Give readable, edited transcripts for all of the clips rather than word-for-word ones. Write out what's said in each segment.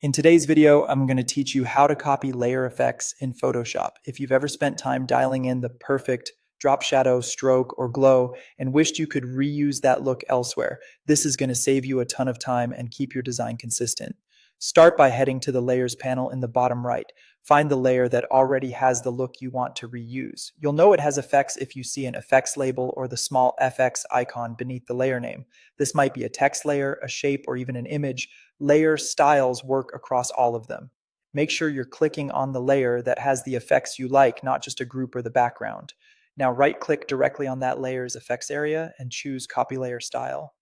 In today's video, I'm going to teach you how to copy layer effects in Photoshop. If you've ever spent time dialing in the perfect drop shadow, stroke, or glow and wished you could reuse that look elsewhere, this is going to save you a ton of time and keep your design consistent. Start by heading to the Layers panel in the bottom right. Find the layer that already has the look you want to reuse. You'll know it has effects if you see an effects label or the small FX icon beneath the layer name. This might be a text layer, a shape, or even an image. Layer styles work across all of them. Make sure you're clicking on the layer that has the effects you like, not just a group or the background. Now right-click directly on that layer's effects area and choose Copy Layer Style.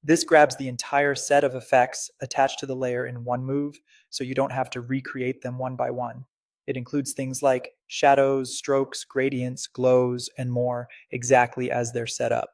This grabs the entire set of effects attached to the layer in one move, so you don't have to recreate them one by one. It includes things like shadows, strokes, gradients, glows, and more, exactly as they're set up.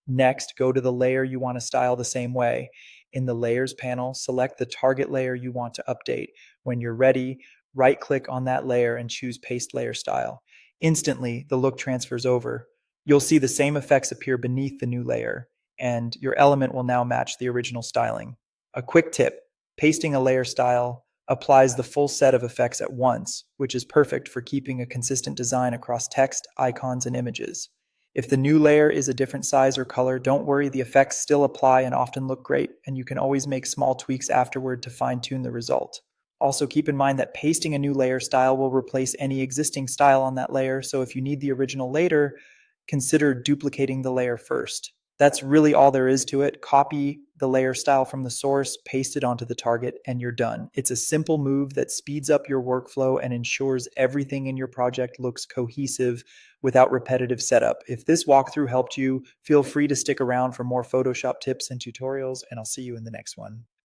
Next, go to the layer you want to style the same way. In the Layers panel, select the target layer you want to update. When you're ready, right-click on that layer and choose Paste Layer Style. Instantly, the look transfers over. You'll see the same effects appear beneath the new layer, and your element will now match the original styling. A quick tip: pasting a layer style applies the full set of effects at once, which is perfect for keeping a consistent design across text, icons, and images. If the new layer is a different size or color, don't worry, the effects still apply and often look great, and you can always make small tweaks afterward to fine-tune the result. Also, keep in mind that pasting a new layer style will replace any existing style on that layer, so if you need the original later, consider duplicating the layer first. That's really all there is to it. Copy the layer style from the source, paste it onto the target, and you're done. It's a simple move that speeds up your workflow and ensures everything in your project looks cohesive without repetitive setup. If this walkthrough helped you, feel free to stick around for more Photoshop tips and tutorials, and I'll see you in the next one.